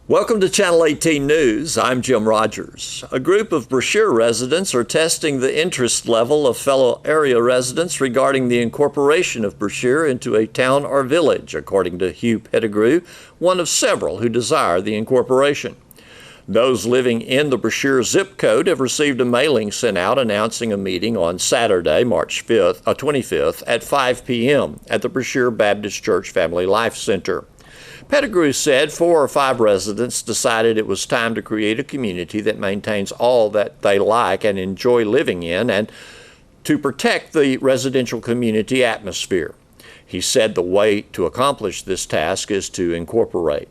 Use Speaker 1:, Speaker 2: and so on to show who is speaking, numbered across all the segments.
Speaker 1: Welcome to Channel 18 News. I'm Jim Rogers. A group of Brashear residents are testing the interest level of fellow area residents regarding the incorporation of Brashear into a town or village, according to Hugh Pettigrew, one of several who desire the incorporation. Those living in the Brashear zip code have received a mailing sent out announcing a meeting on Saturday, March 25th at 5 p.m. at the Brashear Baptist Church Family Life Center. Pettigrew said 4 or 5 residents decided it was time to create a community that maintains all that they like and enjoy living in and to protect the residential community atmosphere. He said the way to accomplish this task is to incorporate.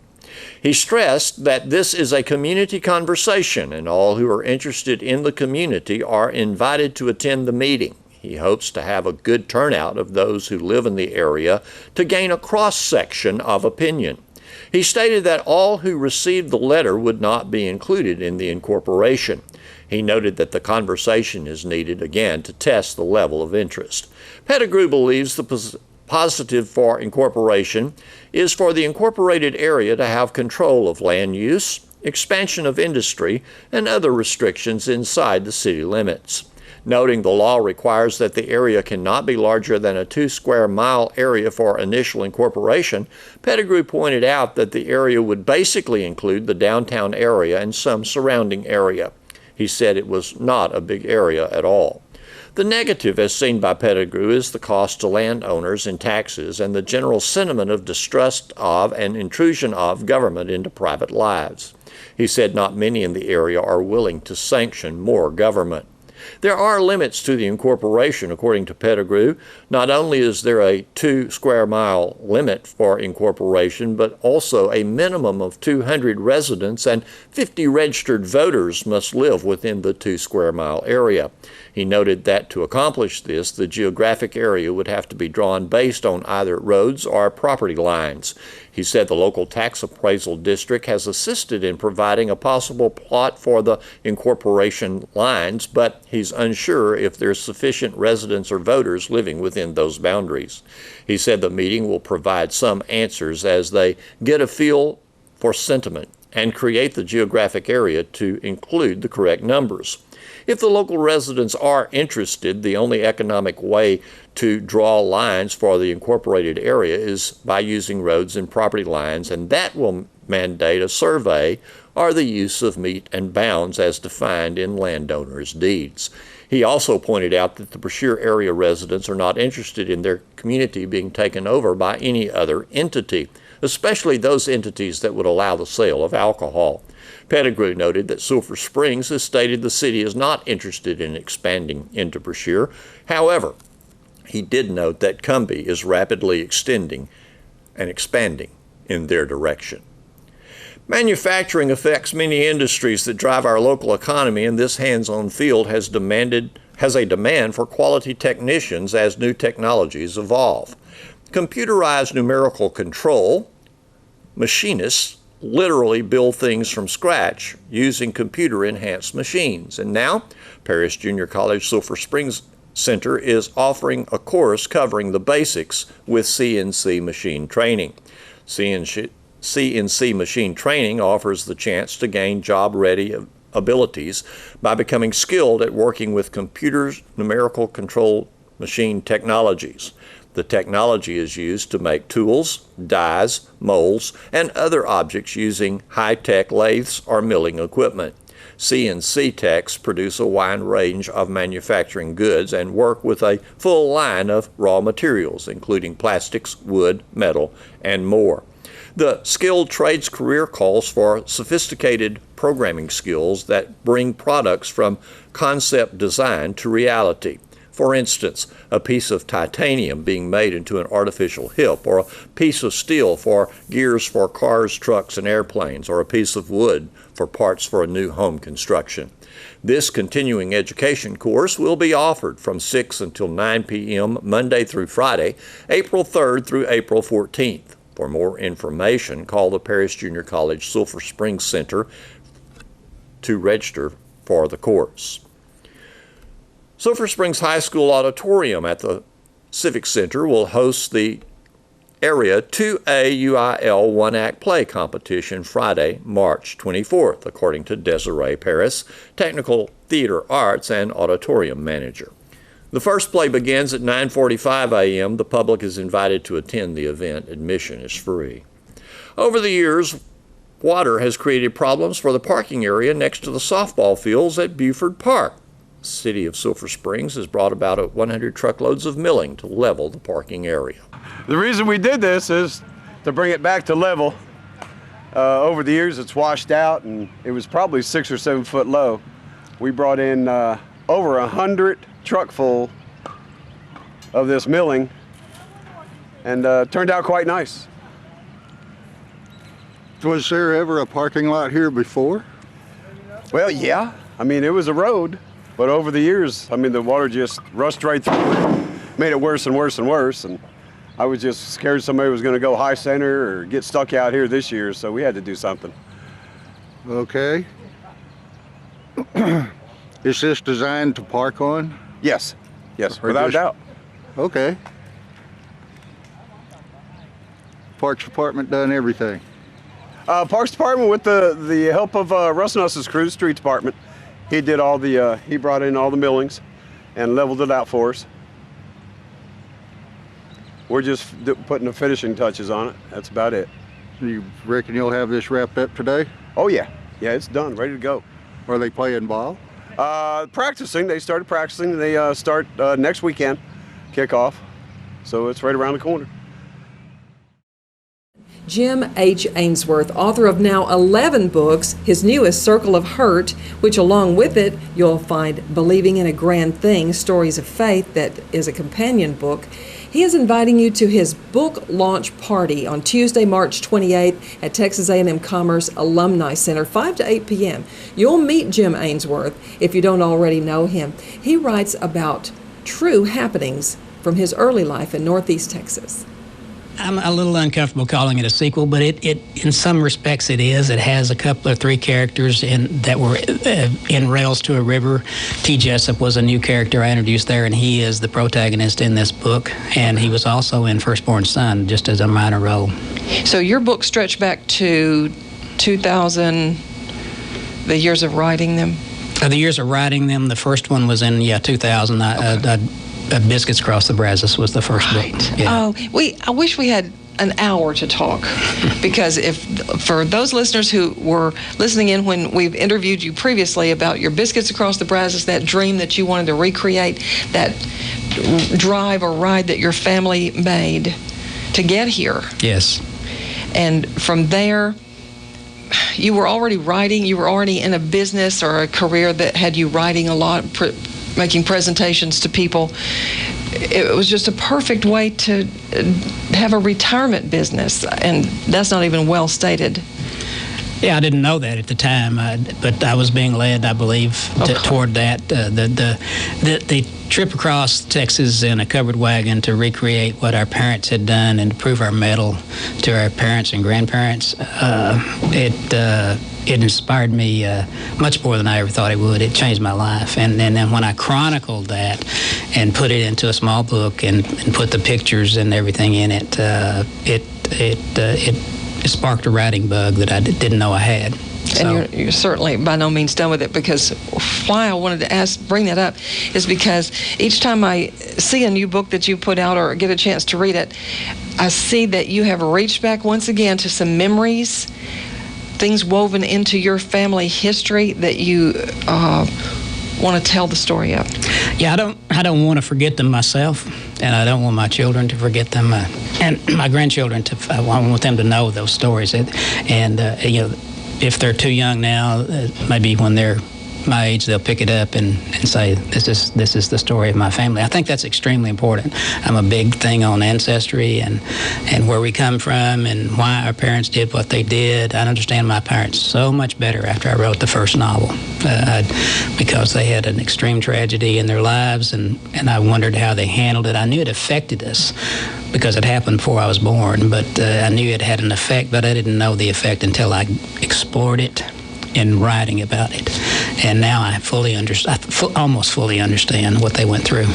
Speaker 1: He stressed that this is a community conversation and all who are interested in the community are invited to attend the meeting. He hopes to have a good turnout of those who live in the area to gain a cross-section of opinion. He stated that all who received the letter would not be included in the incorporation. He noted that the conversation is needed again to test the level of interest. Pettigrew believes the positive for incorporation is for the incorporated area to have control of land use, expansion of industry, and other restrictions inside the city limits. Noting the law requires that the area cannot be larger than a 2 square mile area for initial incorporation, Pettigrew pointed out that the area would basically include the downtown area and some surrounding area. He said it was not a big area at all. The negative, as seen by Pettigrew, is the cost to landowners in taxes and the general sentiment of distrust of and intrusion of government into private lives. He said not many in the area are willing to sanction more government. There are limits to the incorporation, according to Pettigrew. Not only is there a 2 square mile limit for incorporation, but also a minimum of 200 residents and 50 registered voters must live within the 2 square mile area. He noted that to accomplish this, the geographic area would have to be drawn based on either roads or property lines. He said the local tax appraisal district has assisted in providing a possible plot for the incorporation lines, but he's unsure if there's sufficient residents or voters living within those boundaries. He said the meeting will provide some answers as they get a feel for sentiment and create the geographic area to include the correct numbers. If the local residents are interested, the only economic way to draw lines for the incorporated area is by using roads and property lines, and that will mandate a survey or the use of meet and bounds as defined in landowners' deeds. He also pointed out that the Brashear area residents are not interested in their community being taken over by any other entity, especially those entities that would allow the sale of alcohol. Pettigrew noted that Sulphur Springs has stated the city is not interested in expanding into Brashear. However, he did note that Cumbie is rapidly extending and expanding in their direction. Manufacturing affects many industries that drive our local economy, and this hands-on field has a demand for quality technicians as new technologies evolve. Computerized numerical control machinists literally build things from scratch using computer-enhanced machines. And now, Paris Junior College Sulphur Springs Center is offering a course covering the basics with CNC machine training. CNC machine training offers the chance to gain job-ready abilities by becoming skilled at working with computers' numerical control machine technologies. The technology is used to make tools, dies, molds, and other objects using high-tech lathes or milling equipment. CNC techs produce a wide range of manufacturing goods and work with a full line of raw materials, including plastics, wood, metal, and more. The skilled trades career calls for sophisticated programming skills that bring products from concept design to reality. For instance, a piece of titanium being made into an artificial hip, or a piece of steel for gears for cars, trucks, and airplanes, or a piece of wood for parts for a new home construction. This continuing education course will be offered from 6 until 9 p.m. Monday through Friday, April 3rd through April 14th. For more information, call the Paris Junior College Sulphur Springs Center to register for the course. Sulphur Springs High School Auditorium at the Civic Center will host the Area 2A UIL one-act play competition Friday, March 24th, according to Desiree Paris, Technical Theater Arts and Auditorium Manager. The first play begins at 9:45 a.m. The public is invited to attend the event. Admission is free. Over the years, water has created problems for the parking area next to the softball fields at Buford Park. The City of Sulphur Springs has brought about 100 truckloads of milling to level the parking area.
Speaker 2: The reason we did this is to bring it back to level. Over the years, it's washed out, and it was probably 6 or 7 foot low. We brought in over 100 truck full of this milling, and turned out quite nice.
Speaker 3: Was there ever a parking lot here before?
Speaker 2: Well, yeah. I mean, it was a road, but over the years, I mean, the water just rushed right through it, made it worse and worse and worse, and I was just scared somebody was going to go high center or get stuck out here this year, so we had to do something.
Speaker 3: Okay. Is this designed to park on?
Speaker 2: Yes, yes,
Speaker 3: Or
Speaker 2: without a
Speaker 3: just-
Speaker 2: doubt.
Speaker 3: Okay. Parks Department done everything.
Speaker 2: Parks Department, with the help of Russ Nuss's crew, Street Department, he did all the, he brought in all the millings and leveled it out for us. We're just putting the finishing touches on it. That's about it.
Speaker 3: You reckon you'll have this wrapped up today?
Speaker 2: Oh yeah, yeah, it's done, ready to go.
Speaker 3: Are they playing ball?
Speaker 2: Practicing, they started practicing. They start next weekend, kickoff. So it's right around the corner.
Speaker 4: Jim H. Ainsworth, author of now 11 books, his newest, Circle of Hurt, which along with it, you'll find Believing in a Grand Thing, Stories of Faith, that is a companion book. He is inviting you to his book launch party on Tuesday, March 28th at Texas A&M Commerce Alumni Center, 5 to 8 p.m. You'll meet Jim Ainsworth if you don't already know him. He writes about true happenings from his early life in Northeast Texas.
Speaker 5: I'm a little uncomfortable calling it a sequel, but it in some respects it is. It has a couple of 3 characters that were in Rails to a River. T. Jessup was a new character I introduced there, and he is the protagonist in this book. And he was also in Firstborn Son, just as a minor role.
Speaker 4: So your book stretched back to 2000, the years of writing them?
Speaker 5: The years of writing them, the first one was in 2000. Biscuits Across the Brazos was the first book. Yeah.
Speaker 4: Oh, I wish we had an hour to talk, because for those listeners who were listening in when we've interviewed you previously about your Biscuits Across the Brazos, that dream that you wanted to recreate, that drive or ride that your family made to get here.
Speaker 5: Yes.
Speaker 4: And from there, you were already writing, you were already in a business or a career that had you writing a lot, making presentations to people. It was just a perfect way to have a retirement business, and that's not even well stated.
Speaker 5: Yeah, I didn't know that at the time, but I was being led, I believe, toward that. The trip across Texas in a covered wagon to recreate what our parents had done and to prove our mettle to our parents and grandparents, it inspired me much more than I ever thought it would. It changed my life. And then when I chronicled that and put it into a small book and put the pictures and everything in it, it sparked a writing bug that I didn't know I had. So.
Speaker 4: And you're certainly by no means done with it, because why I wanted to bring that up is because each time I see a new book that you put out or get a chance to read it, I see that you have reached back once again to some memories, things woven into your family history that you want to tell the story of.
Speaker 5: Yeah, I don't want to forget them myself, and I don't want my children to forget them, and my grandchildren I want them to know those stories. If they're too young now, maybe when they're my age, they'll pick it up and say, this is the story of my family. I think that's extremely important. I'm a big thing on ancestry and where we come from and why our parents did what they did. I understand my parents so much better after I wrote the first novel because they had an extreme tragedy in their lives, and I wondered how they handled it. I knew it affected us because it happened before I was born, but I knew it had an effect, but I didn't know the effect until I explored it in writing about it. And now I almost fully understand what they went through.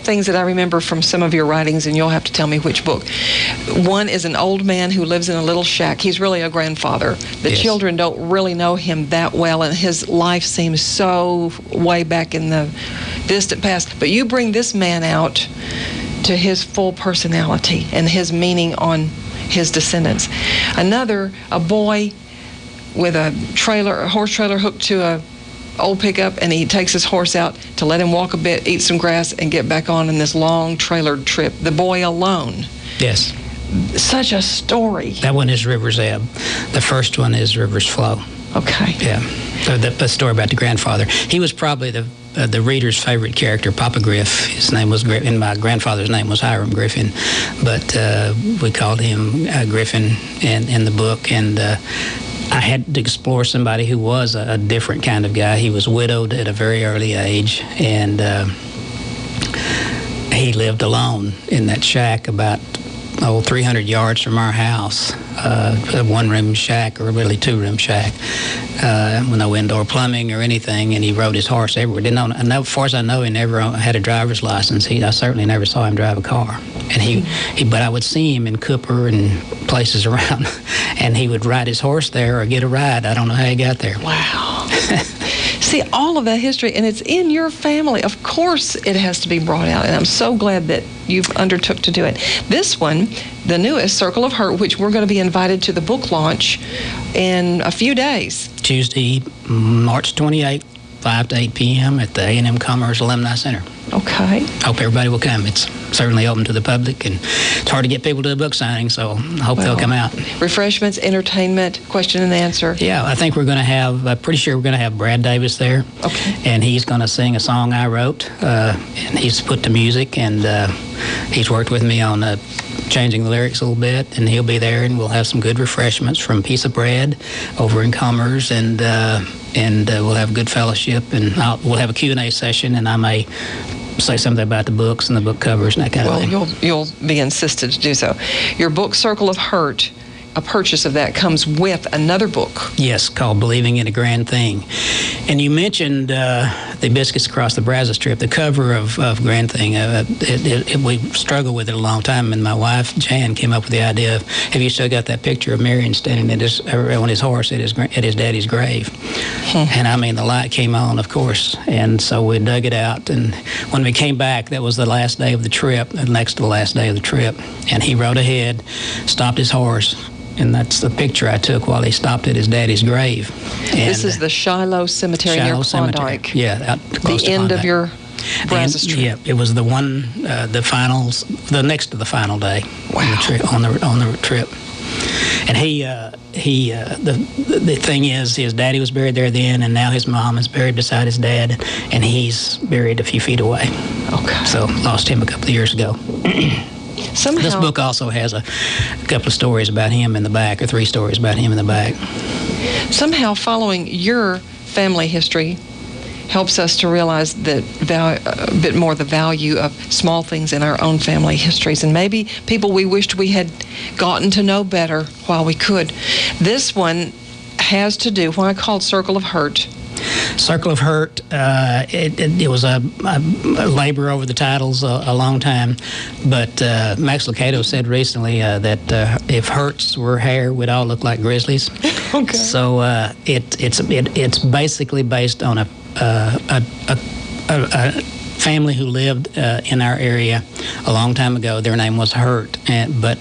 Speaker 4: things that I remember from some of your writings, and you'll have to tell me which book. One is an old man who lives in a little shack. He's really a grandfather. The
Speaker 5: Yes.
Speaker 4: children don't really know him that well, and his life seems so way back in the distant past. But you bring this man out to his full personality and his meaning on his descendants. Another, a boy with a horse trailer hooked to a old pickup, and he takes his horse out to let him walk a bit, eat some grass, and get back on in this long trailered trip. The boy alone.
Speaker 5: Yes.
Speaker 4: Such a story.
Speaker 5: That one is River's Ebb. The first one is River's Flow.
Speaker 4: Okay.
Speaker 5: Yeah. The story about the grandfather. He was probably the reader's favorite character, Papa Griff. His name was Griff, and my grandfather's name was Hiram Griffin, but we called him Griffin in the book, and I had to explore somebody who was a different kind of guy. He was widowed at a very early age, and he lived alone in that shack about 300 yards from our house, a one-room shack, or really two-room shack, with no indoor plumbing or anything, and he rode his horse everywhere. Didn't own, as far as I know, he never had a driver's license. I certainly never saw him drive a car. And but I would see him in Cooper and places around, and he would ride his horse there or get a ride. I don't know how he got there.
Speaker 4: Wow. See, all of that history, and it's in your family. Of course it has to be brought out, and I'm so glad that you've undertook to do it. This one, the newest, Circle of Hurt, which we're going to be invited to the book launch in a few days.
Speaker 5: Tuesday, March 28th, 5 to 8 p.m. at the A&M Commerce Alumni Center.
Speaker 4: Okay.
Speaker 5: Hope everybody will come. It's certainly open to the public, and it's hard to get people to a book signing, so I hope they'll come out.
Speaker 4: Refreshments, entertainment, question and answer.
Speaker 5: Yeah, I think we're going to have, pretty sure we're going to have Brad Davis there.
Speaker 4: Okay.
Speaker 5: And he's going to sing a song I wrote, and he's put to music, and he's worked with me on changing the lyrics a little bit, and he'll be there, and we'll have some good refreshments from Piece of Bread over in Commerce, and we'll have good fellowship, and we'll have a Q&A session, and I may say something about the books and the book covers and that kind of thing.
Speaker 4: Well, you'll be insisted to do so. Your book, Circle of Hurt, a purchase of that comes with another book.
Speaker 5: Yes, called Believing in a Grand Thing. And you mentioned the Biscuits Across the Brazos trip, the cover of Grand Thing. We struggled with it a long time, and my wife, Jan, came up with the idea of, have you still got that picture of Marion standing on his horse at his daddy's grave? And I mean, the light came on, of course, and so we dug it out. And when we came back, that was the last day of the trip, next to the last day of the trip, and he rode ahead, stopped his horse, and that's the picture I took while he stopped at his daddy's grave. And
Speaker 4: this is the Shiloh Cemetery near Klondike.
Speaker 5: Yeah, out close to
Speaker 4: the end
Speaker 5: Klondike.
Speaker 4: of your Brazos trip.
Speaker 5: Yeah, it was the one, the next to the final day.
Speaker 4: Wow.
Speaker 5: on the trip. And the thing is, his daddy was buried there then, and now his mom is buried beside his dad, and he's buried a few feet away.
Speaker 4: Okay.
Speaker 5: So lost him a couple of years ago.
Speaker 4: Somehow,
Speaker 5: this book also has a couple of stories about him in the back, or 3 stories about him in the back.
Speaker 4: Somehow following your family history helps us to realize that a bit more the value of small things in our own family histories, and maybe people we wished we had gotten to know better while we could. This one has to do, why called Circle of Hurt?
Speaker 5: Circle of Hurt, it was a labor over the titles a long time, but Max Lucado said recently that if Hurts were hair, we'd all look like grizzlies.
Speaker 4: Okay.
Speaker 5: So it's basically based on a family who lived in our area a long time ago. Their name was Hurt, but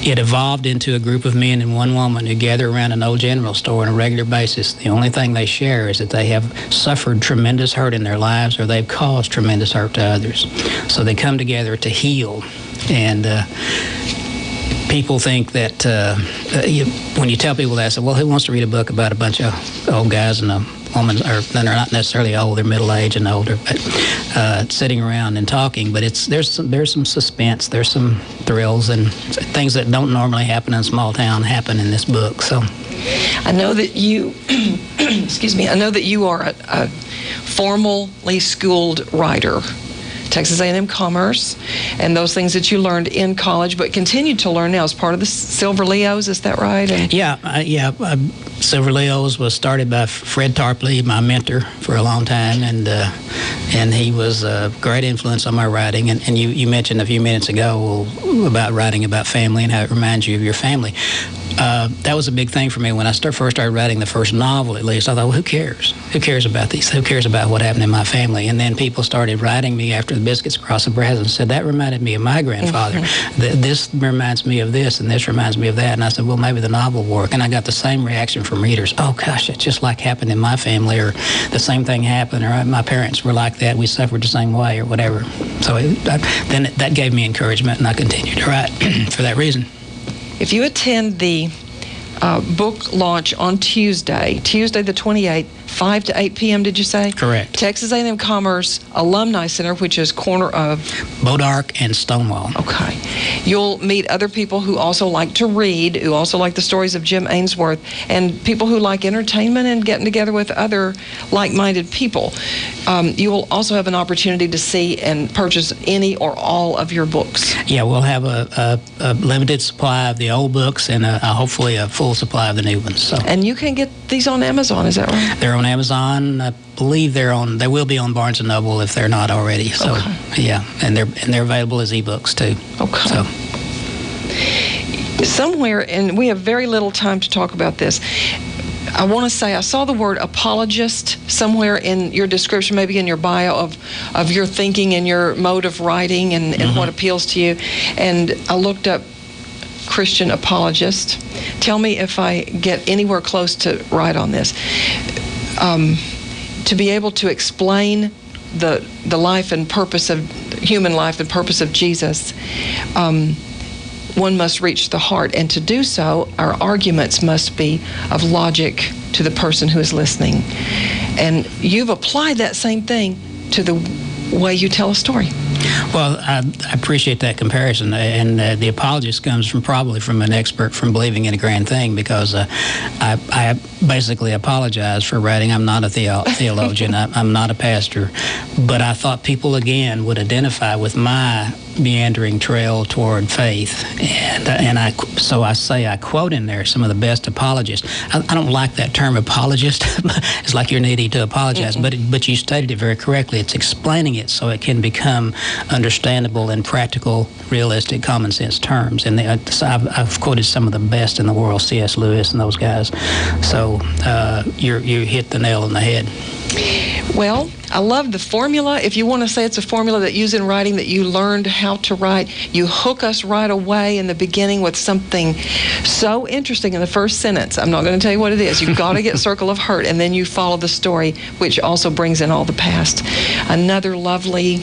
Speaker 5: it evolved into a group of men and one woman who gather around an old general store on a regular basis. The only thing they share is that they have suffered tremendous hurt in their lives, or they've caused tremendous hurt to others. So they come together to heal. And people think that when you tell people that, I say, well, who wants to read a book about a bunch of old guys and a woman, or they're not necessarily old, they're middle-aged and older, but sitting around and talking. But there's some suspense, there's some thrills, and things that don't normally happen in a small town happen in this book. So
Speaker 4: I know that you, excuse me, I know that you are a formally schooled writer. Texas A&M Commerce, and those things that you learned in college, but continue to learn now as part of the Silver Leos. Is that right? And
Speaker 5: yeah. Silver Leos was started by Fred Tarpley, my mentor for a long time, and he was a great influence on my writing. And you mentioned a few minutes ago about writing about family and how it reminds you of your family. That was a big thing for me when I first started writing the first novel, at least. I thought, well, who cares? Who cares about these? Who cares about what happened in my family? And then people started writing me after the Biscuits Across the Brazos and said, that reminded me of my grandfather. This reminds me of this, and this reminds me of that. And I said, well, maybe the novel will work. And I got the same reaction from readers. Oh, gosh, it's just like happened in my family, or the same thing happened, or my parents were like that. We suffered the same way, or whatever. So then that gave me encouragement, and I continued to write for that reason.
Speaker 4: If you attend the book launch on Tuesday the 28th, 5 to 8 p.m., did you say?
Speaker 5: Correct.
Speaker 4: Texas A&M Commerce Alumni Center, which is corner of
Speaker 5: Bodark and Stonewall.
Speaker 4: Okay. You'll meet other people who also like to read, who also like the stories of Jim Ainsworth, and people who like entertainment and getting together with other like-minded people. You will also have an opportunity to see and purchase any or all of your books.
Speaker 5: Yeah, we'll have a limited supply of the old books and hopefully a full supply of the new ones. So.
Speaker 4: And you can get these on Amazon, is that right?
Speaker 5: They're on Amazon. I believe they will be on Barnes & Noble if they're not already. So, okay. Yeah, and they're available as ebooks too.
Speaker 4: Okay.
Speaker 5: So.
Speaker 4: Somewhere, and we have very little time to talk about this, I want to say I saw the word apologist somewhere in your description, maybe in your bio of your thinking and your mode of writing and what appeals to you. And I looked up Christian apologist. Tell me if I get anywhere close to right on this. To be able to explain the life and purpose of human life and purpose of Jesus, one must reach the heart, and to do so, our arguments must be of logic to the person who is listening. And you've applied that same thing to the way you tell a story.
Speaker 5: Well, I appreciate that comparison, and the apologist comes probably from an expert from believing in a grand thing, because I basically apologize for writing. I'm not a theologian. I'm not a pastor, but I thought people again would identify with my meandering trail toward faith, and I quote in there some of the best apologists. I don't like that term apologist. It's like you're needing to apologize, but you stated it very correctly. It's explaining it so it can become understandable in practical, realistic, common sense terms. And I've quoted some of the best in the world, C.S. Lewis and those guys. So you hit the nail on the head.
Speaker 4: Well, I love the formula. If you want to say it's a formula that you use in writing, that you learned how to write, you hook us right away in the beginning with something so interesting in the first sentence. I'm not going to tell you what it is. You've got to get Circle of Hurt, and then you follow the story, which also brings in all the past. Another lovely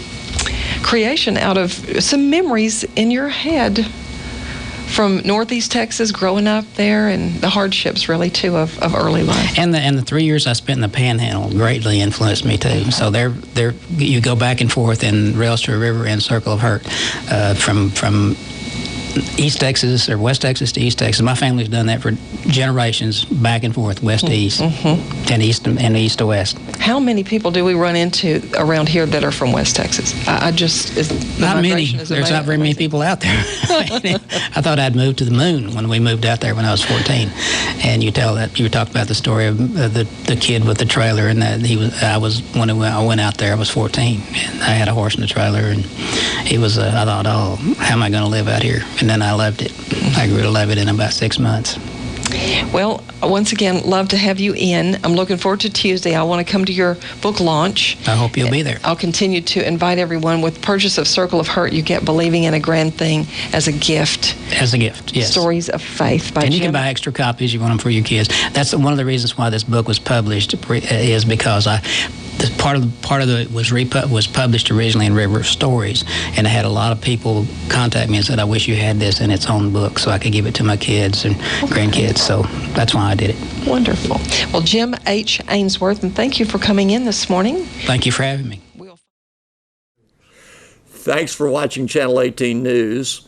Speaker 4: creation out of some memories in your head from Northeast Texas, growing up there, and the hardships, really, too, of early life.
Speaker 5: And the 3 years I spent in the Panhandle greatly influenced me, too. So you go back and forth in Rails to a River and Circle of Hurt, from East Texas or West Texas to East Texas. My family's done that for generations, back and forth, west to east, and east to west. How
Speaker 4: many people do we run into around here that are from West Texas?
Speaker 5: Not many. There's not very many people out there. I thought I'd moved to the moon when we moved out there when I was 14. And you talked about the story of the kid with the trailer, and that when I went out there, I was 14, and I had a horse in the trailer, and I thought, oh, how am I going to live out here? And then I loved it. I grew to love it in about 6 months.
Speaker 4: Well, once again, love to have you in. I'm looking forward to Tuesday. I want to come to your book launch.
Speaker 5: I hope you'll be there.
Speaker 4: I'll continue to invite everyone. With purchase of Circle of Hurt, you get Believing in a Grand Thing as a gift.
Speaker 5: As a gift, yes.
Speaker 4: Stories of Faith by
Speaker 5: And
Speaker 4: Jim.
Speaker 5: you can buy extra copies. You want them for your kids. That's one of the reasons why this book was published, is because part of it was published originally in River of Stories, and I had a lot of people contact me and said, I wish you had this in its own book so I could give it to my kids and grandkids. So that's why I did it.
Speaker 4: Wonderful. Well, Jim H. Ainsworth, and thank you for coming in this morning.
Speaker 5: Thank you for having me.
Speaker 1: Thanks for watching Channel 18 News.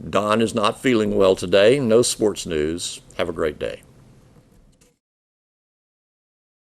Speaker 1: Don is not feeling well today. No sports news. Have a great day.